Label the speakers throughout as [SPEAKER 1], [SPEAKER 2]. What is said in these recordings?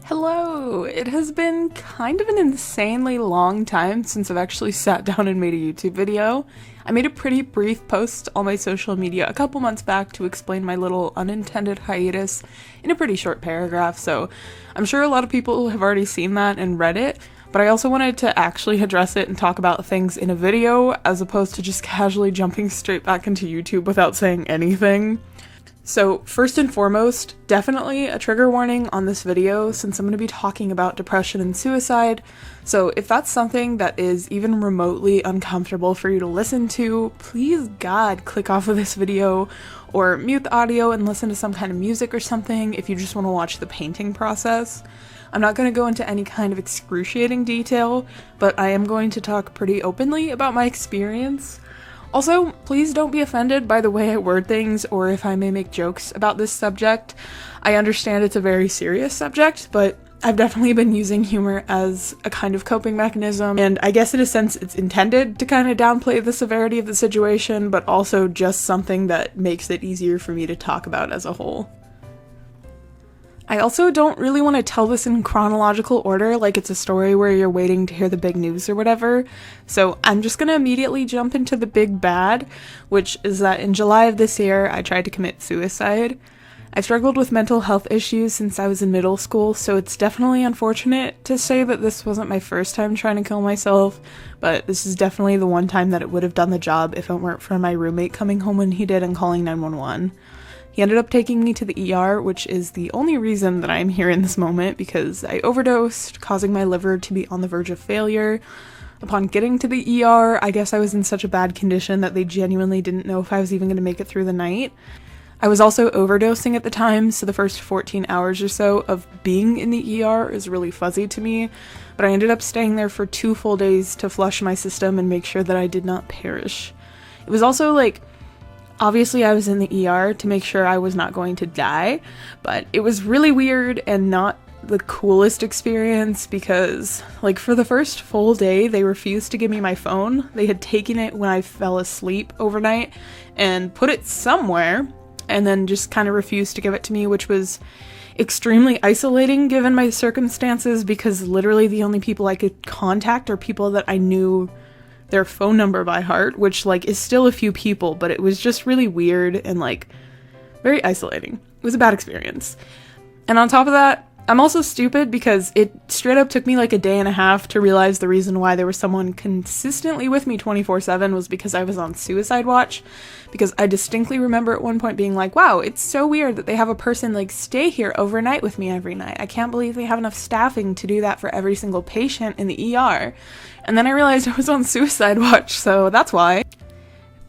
[SPEAKER 1] Hello! It has been kind of an insanely long time since I've actually sat down and made a YouTube video. I made a pretty brief post on my social media a couple months back to explain my little unintended hiatus in a pretty short paragraph, so I'm sure a lot of people have already seen that and read it, but I also wanted to actually address it and talk about things in a video as opposed to just casually jumping straight back into YouTube without saying anything. So first and foremost, definitely a trigger warning on this video since I'm going to be talking about depression and suicide. So if that's something that is even remotely uncomfortable for you to listen to, please God, click off of this video or mute the audio and listen to some kind of music or something if you just want to watch the painting process. I'm not going to go into any kind of excruciating detail, but I am going to talk pretty openly about my experience. Also, please don't be offended by the way I word things or if I may make jokes about this subject. I understand it's a very serious subject, but I've definitely been using humor as a kind of coping mechanism, and I guess in a sense it's intended to kind of downplay the severity of the situation, but also just something that makes it easier for me to talk about as a whole. I also don't really want to tell this in chronological order, like it's a story where you're waiting to hear the big news or whatever, so I'm just gonna immediately jump into the big bad, which is that in July of this year, I tried to commit suicide. I've struggled with mental health issues since I was in middle school, so it's definitely unfortunate to say that this wasn't my first time trying to kill myself, but this is definitely the one time that it would have done the job if it weren't for my roommate coming home when he did and calling 911. He ended up taking me to the ER, which is the only reason that I'm here in this moment because I overdosed, causing my liver to be on the verge of failure. Upon getting to the ER, I guess I was in such a bad condition that they genuinely didn't know if I was even going to make it through the night. I was also overdosing at the time, so the first 14 hours or so of being in the ER is really fuzzy to me, but I ended up staying there for 2 full days to flush my system and make sure that I did not perish. It was also obviously I was in the ER to make sure I was not going to die, but it was really weird and not the coolest experience because, for the first full day, they refused to give me my phone. They had taken it when I fell asleep overnight and put it somewhere, and then just kind of refused to give it to me, which was extremely isolating given my circumstances because literally the only people I could contact are people that I knew their phone number by heart, which is still a few people, but it was just really weird and very isolating. It was a bad experience. And on top of that, I'm also stupid because it straight up took me a day and a half to realize the reason why there was someone consistently with me 24/7 was because I was on suicide watch. Because I distinctly remember at one point being wow, it's so weird that they have a person stay here overnight with me every night. I can't believe they have enough staffing to do that for every single patient in the ER. And then I realized I was on suicide watch, so that's why.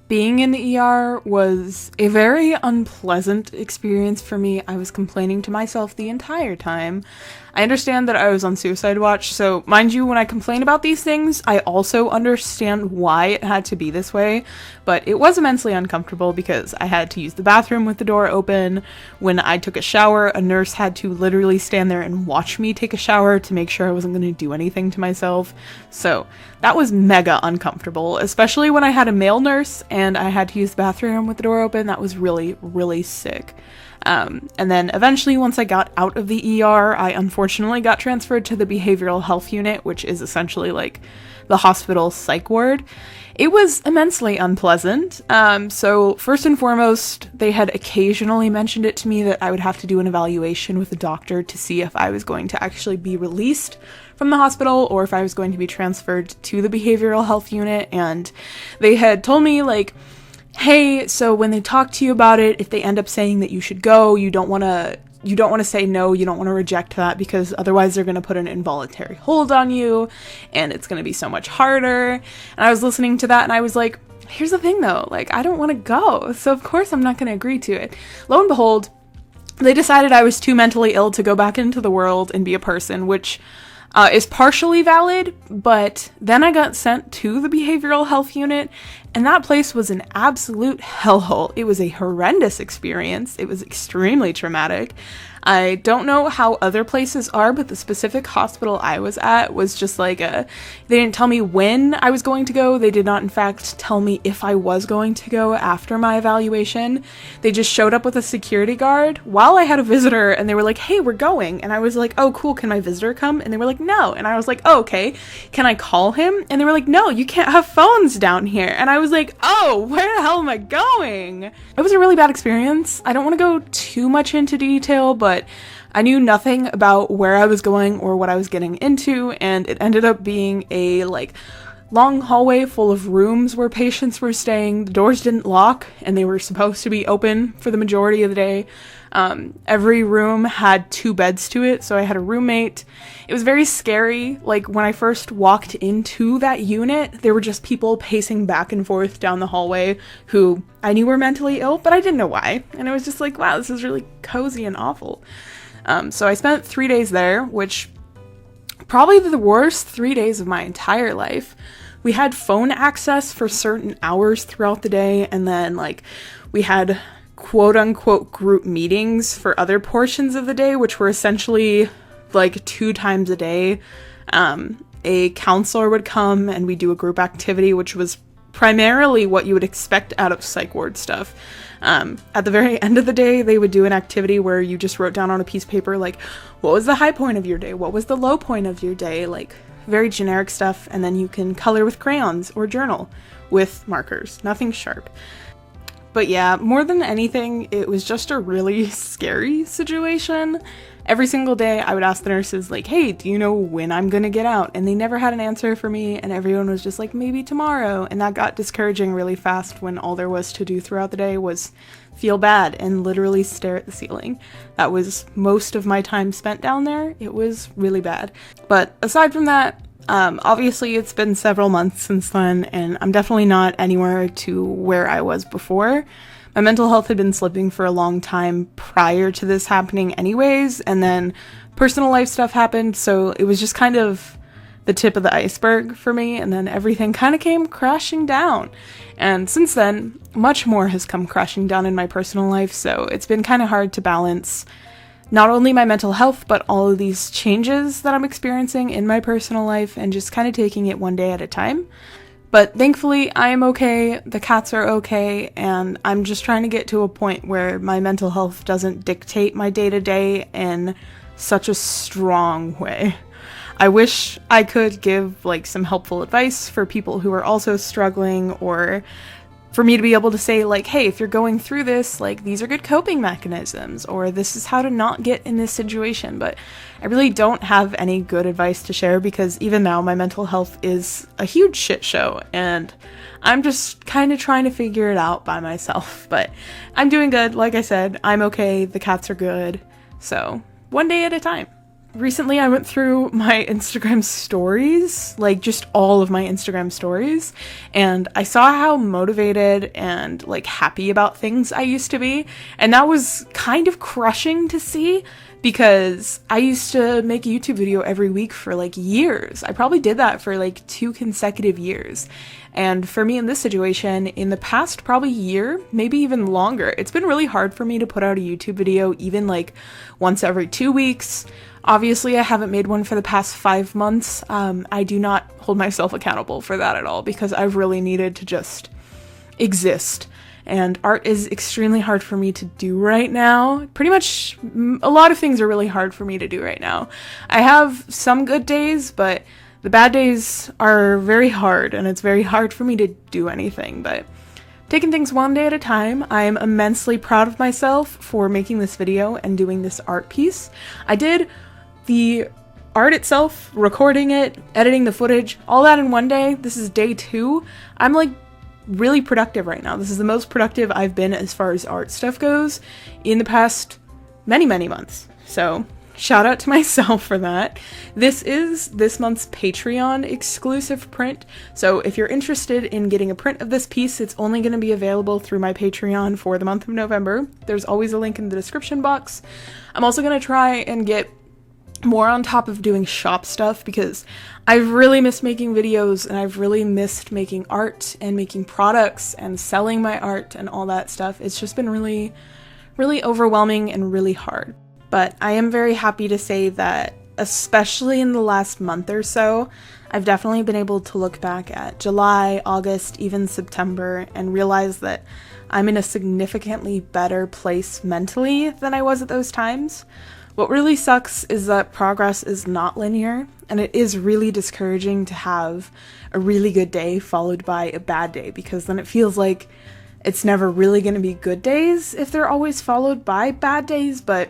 [SPEAKER 1] Being in the ER was a very unpleasant experience for me. I was complaining to myself the entire time. I understand that I was on suicide watch, so mind you, when I complain about these things, I also understand why it had to be this way, but it was immensely uncomfortable because I had to use the bathroom with the door open. When I took a shower, a nurse had to literally stand there and watch me take a shower to make sure I wasn't going to do anything to myself. So that was mega uncomfortable, especially when I had a male nurse and I had to use the bathroom with the door open. That was really, really sick. And then eventually, once I got out of the ER, I unfortunately got transferred to the behavioral health unit, which is essentially the hospital psych ward. It was immensely unpleasant. So first and foremost, they had occasionally mentioned it to me that I would have to do an evaluation with the doctor to see if I was going to actually be released from the hospital or if I was going to be transferred to the behavioral health unit. And they had told me hey, so when they talk to you about it, if they end up saying that you should go, you don't want to say no, you don't want to reject that because otherwise they're going to put an involuntary hold on you and it's going to be so much harder. And I was listening to that and I was here's the thing though, I don't want to go, so of course I'm not going to agree to it. Lo and behold, they decided I was too mentally ill to go back into the world and be a person, which is partially valid, but then I got sent to the behavioral health unit, and that place was an absolute hellhole. It was a horrendous experience. It was extremely traumatic. I don't know how other places are, but the specific hospital I was at was just like they didn't tell me when I was going to go. They did not, in fact, tell me if I was going to go after my evaluation. They just showed up with a security guard while I had a visitor, and they were like, hey, we're going. And I was like, oh, cool, can my visitor come? And they were like, no. And I was like, oh, okay, can I call him? And they were like, no, you can't have phones down here. And I was like, oh, where the hell am I going? It was a really bad experience. I don't want to go too much into detail, but I knew nothing about where I was going or what I was getting into, and it ended up being a long hallway full of rooms where patients were staying. The doors didn't lock, and they were supposed to be open for the majority of the day. Every room had 2 beds to it, so I had a roommate. It was very scary. Like, when I first walked into that unit, there were just people pacing back and forth down the hallway who I knew were mentally ill, but I didn't know why. And it was just like, wow, this is really cozy and awful. So I spent 3 days there, which probably the worst 3 days of my entire life. We had phone access for certain hours throughout the day, and then we had quote-unquote group meetings for other portions of the day, which were essentially 2 times a day. A counselor would come and we'd do a group activity, which was primarily what you would expect out of psych ward stuff. At the very end of the day, they would do an activity where you just wrote down on a piece of paper, what was the high point of your day? What was the low point of your day? Very generic stuff, and then you can color with crayons or journal with markers. Nothing sharp. But yeah, more than anything, it was just a really scary situation. Every single day I would ask the nurses, hey, do you know when I'm gonna get out? And they never had an answer for me, and everyone was just like, maybe tomorrow. And that got discouraging really fast when all there was to do throughout the day was feel bad and literally stare at the ceiling. That was most of my time spent down there. It was really bad. But aside from that, obviously it's been several months since then, and I'm definitely not anywhere to where I was before. My mental health had been slipping for a long time prior to this happening anyways, and then personal life stuff happened, so it was just kind of the tip of the iceberg for me, and then everything kind of came crashing down. And since then, much more has come crashing down in my personal life, so it's been kind of hard to balance not only my mental health, but all of these changes that I'm experiencing in my personal life and just kind of taking it one day at a time. But thankfully, I am okay, the cats are okay, and I'm just trying to get to a point where my mental health doesn't dictate my day-to-day in such a strong way. I wish I could give some helpful advice for people who are also struggling, or for me to be able to say hey, if you're going through this, these are good coping mechanisms, or this is how to not get in this situation. But I really don't have any good advice to share, because even now my mental health is a huge shit show, and I'm just kind of trying to figure it out by myself. But I'm doing good. Like I said, I'm okay, the cats are good, so one day at a time. Recently, I went through my Instagram stories, just all of my Instagram stories, and I saw how motivated and happy about things I used to be, and that was kind of crushing to see, because I used to make a YouTube video every week for years. I probably did that for 2 consecutive years. And for me in this situation, in the past probably year, maybe even longer, it's been really hard for me to put out a YouTube video even once every 2 weeks. Obviously, I haven't made one for the past 5 months. I do not hold myself accountable for that at all, because I've really needed to just exist. And art is extremely hard for me to do right now. Pretty much a lot of things are really hard for me to do right now. I have some good days, but the bad days are very hard, and it's very hard for me to do anything. But taking things one day at a time, I am immensely proud of myself for making this video and doing this art piece. I did the art itself, recording it, editing the footage, all that in one day. This is day 2. I'm really productive right now. This is the most productive I've been as far as art stuff goes in the past many months. So shout out to myself for that. This is this month's Patreon exclusive print. So if you're interested in getting a print of this piece, it's only going to be available through my Patreon for the month of November. There's always a link in the description box. I'm also going to try and get more on top of doing shop stuff, because I've really missed making videos, and I've really missed making art and making products and selling my art and all that stuff. It's just been really overwhelming and really hard. But I am very happy to say that, especially in the last month or so, I've definitely been able to look back at July, August, even September, and realize that I'm in a significantly better place mentally than I was at those times. What really sucks is that progress is not linear, and it is really discouraging to have a really good day followed by a bad day, because then it feels like it's never really going to be good days if they're always followed by bad days. But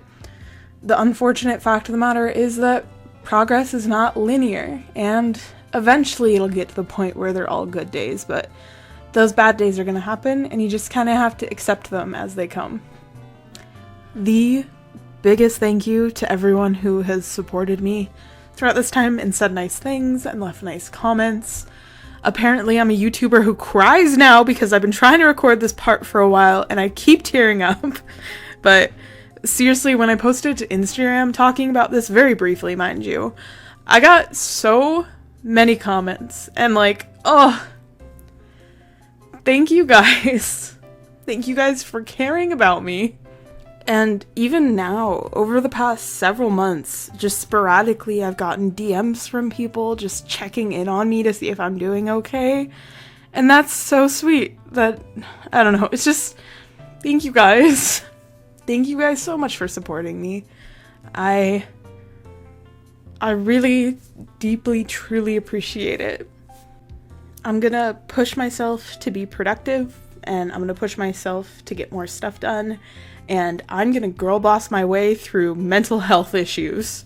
[SPEAKER 1] the unfortunate fact of the matter is that progress is not linear, and eventually it'll get to the point where they're all good days, but those bad days are going to happen, and you just kind of have to accept them as they come. The biggest thank you to everyone who has supported me throughout this time and said nice things and left nice comments. Apparently I'm a YouTuber who cries now because I've been trying to record this part for a while and I keep tearing up. But seriously, when I posted to Instagram talking about this, very briefly mind you, I got so many comments and thank you guys. Thank you guys for caring about me. And even now, over the past several months, just sporadically I've gotten DMs from people just checking in on me to see if I'm doing okay. And that's so sweet that, I don't know, it's just, thank you guys. Thank you guys so much for supporting me. I really deeply, truly appreciate it. I'm gonna push myself to be productive, and I'm gonna push myself to get more stuff done, and I'm gonna girl boss my way through mental health issues.